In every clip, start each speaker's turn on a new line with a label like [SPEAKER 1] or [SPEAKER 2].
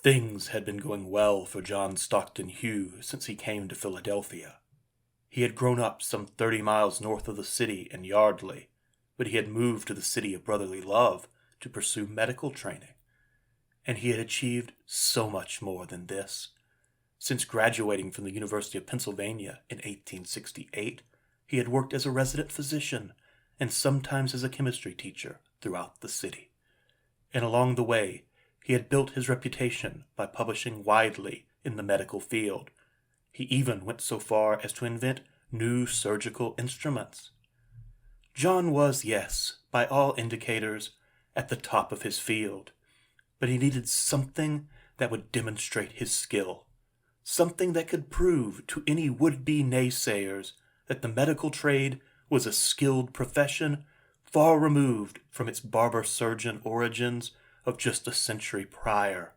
[SPEAKER 1] Things had been going well for John Stockton Hugh since he came to Philadelphia. He had grown up some 30 miles north of the city in Yardley, but he had moved to the city of brotherly love to pursue medical training. And he had achieved so much more than this. Since graduating from the University of Pennsylvania in 1868, he had worked as a resident physician and sometimes as a chemistry teacher throughout the city. And along the way, he had built his reputation by publishing widely in the medical field. He even went so far as to invent new surgical instruments. John was, yes, by all indicators, at the top of his field, but he needed something that would demonstrate his skill, something that could prove to any would-be naysayers that the medical trade was a skilled profession far removed from its barber-surgeon origins of just a century prior.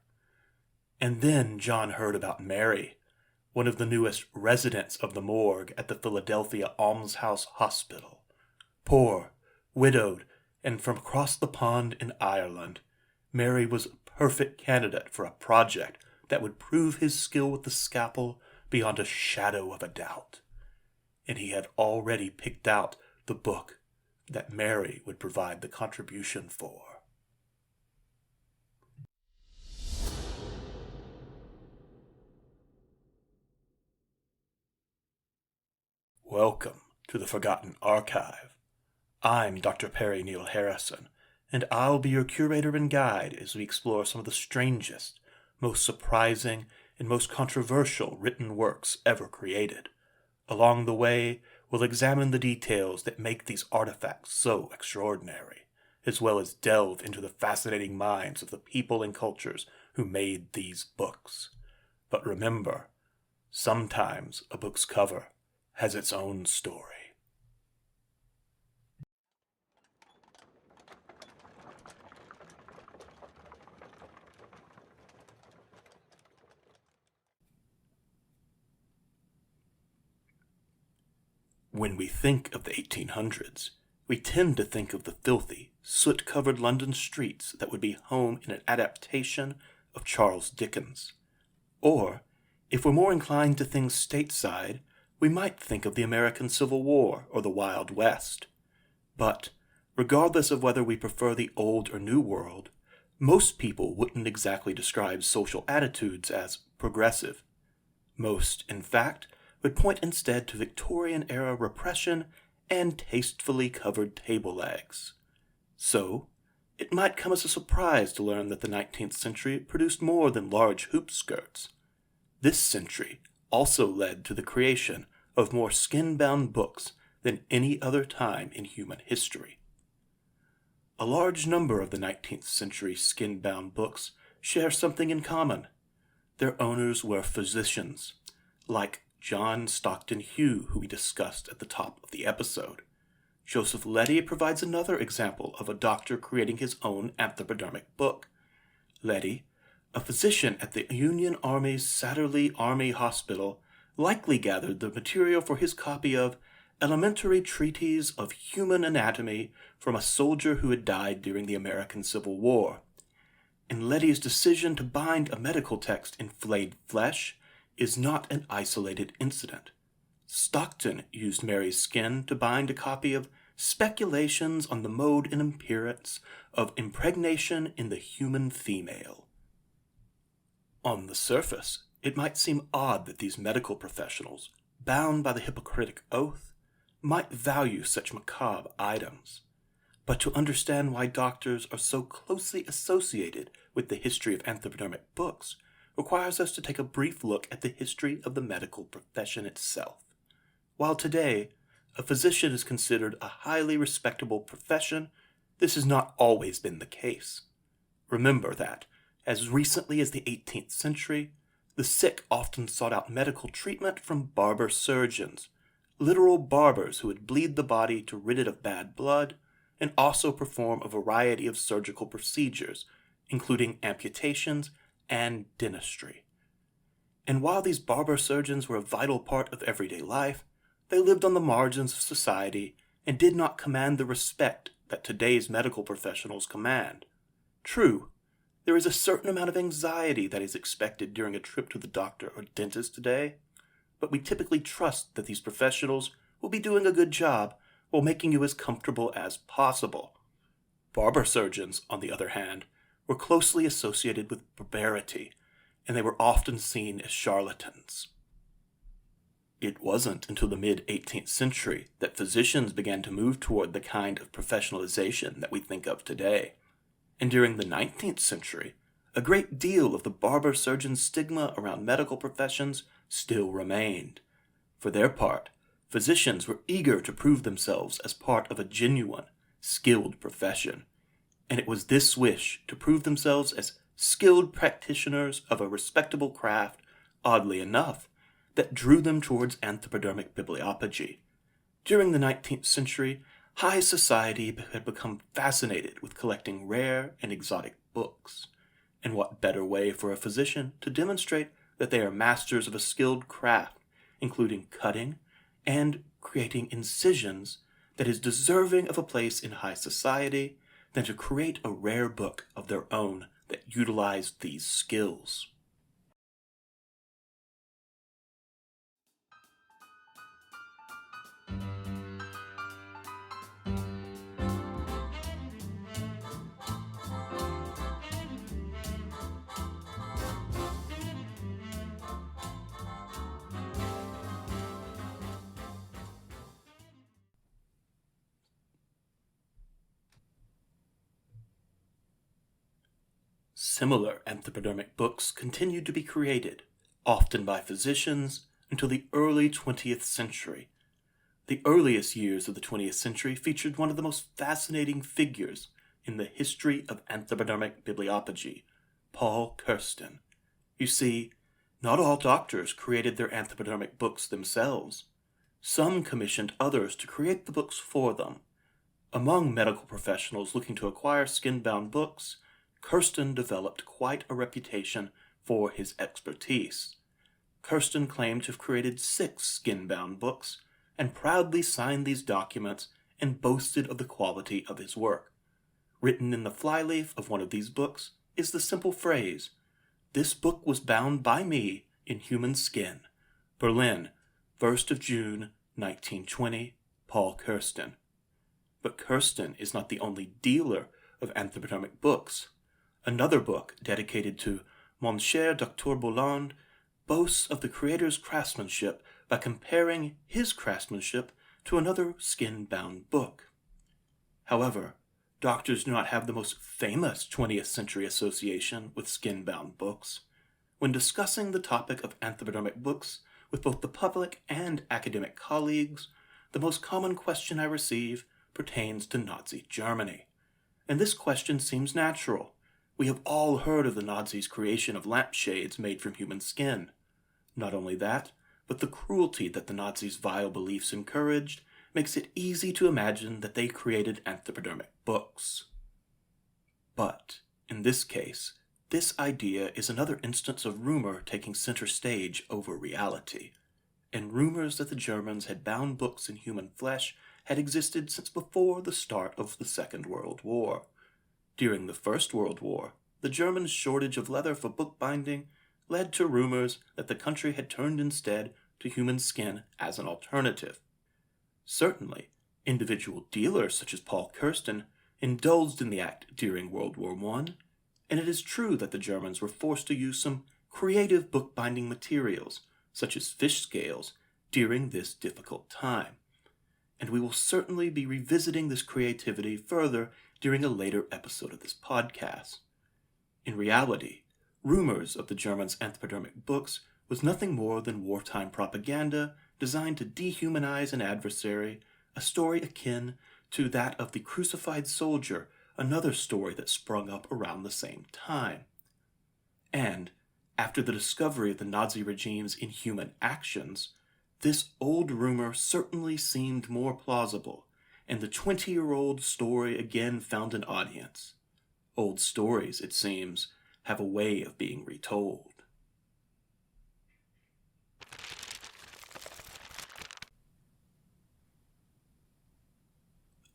[SPEAKER 1] And then John heard about Mary, one of the newest residents of the morgue at the Philadelphia Almshouse Hospital. Poor, widowed, and from across the pond in Ireland, Mary was a perfect candidate for a project that would prove his skill with the scalpel beyond a shadow of a doubt. And he had already picked out the book that Mary would provide the contribution for. Welcome to the Forgotten Archive. I'm Dr. Perry Neal Harrison, and I'll be your curator and guide as we explore some of the strangest, most surprising, and most controversial written works ever created. Along the way, we'll examine the details that make these artifacts so extraordinary, as well as delve into the fascinating minds of the people and cultures who made these books. But remember, sometimes a book's cover has its own story. When we think of the 1800s, we tend to think of the filthy, soot-covered London streets that would be home in an adaptation of Charles Dickens. Or, if we're more inclined to things stateside, we might think of the American Civil War or the Wild West. But, regardless of whether we prefer the old or new world, most people wouldn't exactly describe social attitudes as progressive. Most, in fact, would point instead to Victorian-era repression and tastefully covered table legs. So, it might come as a surprise to learn that the 19th century produced more than large hoop skirts. This century also led to the creation of more skin-bound books than any other time in human history. A large number of the 19th century skin-bound books share something in common. Their owners were physicians, like John Stockton Hugh, who we discussed at the top of the episode. Joseph Letty provides another example of a doctor creating his own anthropodermic book. Letty, a physician at the Union Army's Satterlee Army Hospital, likely gathered the material for his copy of Elementary Treatise of Human Anatomy from a soldier who had died during the American Civil War. And Letty's decision to bind a medical text in flayed flesh is not an isolated incident. Stockton used Mary's skin to bind a copy of Speculations on the Mode and Appearance of Impregnation in the Human Female. On the surface, it might seem odd that these medical professionals, bound by the Hippocratic Oath, might value such macabre items. But to understand why doctors are so closely associated with the history of anthropodermic books requires us to take a brief look at the history of the medical profession itself. While today, a physician is considered a highly respectable profession, this has not always been the case. Remember that, as recently as the 18th century, the sick often sought out medical treatment from barber surgeons, literal barbers who would bleed the body to rid it of bad blood, and also perform a variety of surgical procedures, including amputations and dentistry. And while these barber surgeons were a vital part of everyday life, they lived on the margins of society and did not command the respect that today's medical professionals command. True, There is a certain amount of anxiety that is expected during a trip to the doctor or dentist today, but we typically trust that these professionals will be doing a good job while making you as comfortable as possible. Barber surgeons, on the other hand, were closely associated with barbarity, and they were often seen as charlatans. It wasn't until the mid-18th century that physicians began to move toward the kind of professionalization that we think of today. And during the 19th century, a great deal of the barber surgeon stigma around medical professions still remained. For their part, physicians were eager to prove themselves as part of a genuine, skilled profession, and it was this wish to prove themselves as skilled practitioners of a respectable craft, oddly enough, that drew them towards anthropodermic bibliopegy. During the 19th century, high society had become fascinated with collecting rare and exotic books. And what better way for a physician to demonstrate that they are masters of a skilled craft, including cutting and creating incisions that is deserving of a place in high society, than to create a rare book of their own that utilized these skills. Similar anthropodermic books continued to be created, often by physicians, until the early 20th century. The earliest years of the 20th century featured one of the most fascinating figures in the history of anthropodermic bibliopegy, Paul Kirsten. You see, not all doctors created their anthropodermic books themselves. Some commissioned others to create the books for them. Among medical professionals looking to acquire skin-bound books, Kirsten developed quite a reputation for his expertise. Kirsten claimed to have created 6 skin-bound books, and proudly signed these documents and boasted of the quality of his work. Written in the flyleaf of one of these books is the simple phrase, "This book was bound by me in human skin. Berlin, 1st of June, 1920, Paul Kirsten." But Kirsten is not the only dealer of anthropodermic books. Another book, dedicated to Mon cher Dr. Bolland, boasts of the creator's craftsmanship by comparing his craftsmanship to another skin-bound book. However, doctors do not have the most famous 20th century association with skin-bound books. When discussing the topic of anthropodermic books with both the public and academic colleagues, the most common question I receive pertains to Nazi Germany. And this question seems natural. We have all heard of the Nazis' creation of lampshades made from human skin. Not only that, but the cruelty that the Nazis' vile beliefs encouraged makes it easy to imagine that they created anthropodermic books. But, in this case, this idea is another instance of rumor taking center stage over reality. And rumors that the Germans had bound books in human flesh had existed since before the start of the Second World War. During the First World War, the Germans' shortage of leather for bookbinding led to rumors that the country had turned instead to human skin as an alternative. Certainly, individual dealers such as Paul Kirsten indulged in the act during World War I, and it is true that the Germans were forced to use some creative bookbinding materials, such as fish scales, during this difficult time. And we will certainly be revisiting this creativity further during a later episode of this podcast. In reality, rumors of the Germans' anthropodermic books was nothing more than wartime propaganda designed to dehumanize an adversary, a story akin to that of the crucified soldier, another story that sprung up around the same time. And, after the discovery of the Nazi regime's inhuman actions, this old rumor certainly seemed more plausible, and the 20-year-old story again found an audience. Old stories, it seems, have a way of being retold.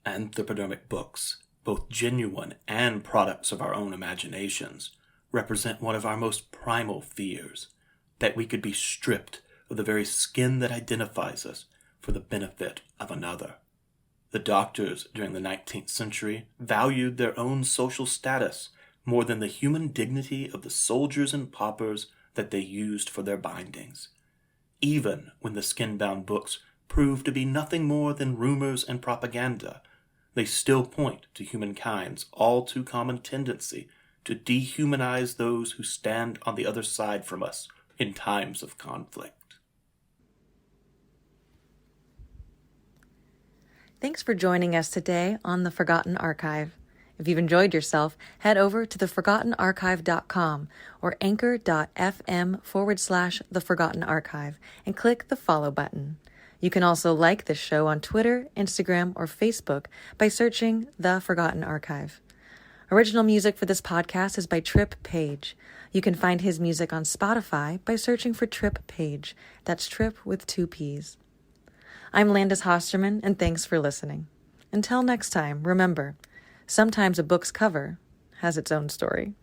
[SPEAKER 1] Anthropodermic books, both genuine and products of our own imaginations, represent one of our most primal fears, that we could be stripped of the very skin that identifies us for the benefit of another. The doctors during the 19th century valued their own social status more than the human dignity of the soldiers and paupers that they used for their bindings. Even when the skin-bound books proved to be nothing more than rumors and propaganda, they still point to humankind's all too common tendency to dehumanize those who stand on the other side from us in times of conflict.
[SPEAKER 2] Thanks for joining us today on The Forgotten Archive. If you've enjoyed yourself, head over to theforgottenarchive.com or anchor.fm/The Forgotten Archive and click the follow button. You can also like this show on Twitter, Instagram, or Facebook by searching The Forgotten Archive. Original music for this podcast is by Trip Page. You can find his music on Spotify by searching for Trip Page. That's Trip with 2 P's. I'm Landis Hosterman, and thanks for listening. Until next time, remember, sometimes a book's cover has its own story.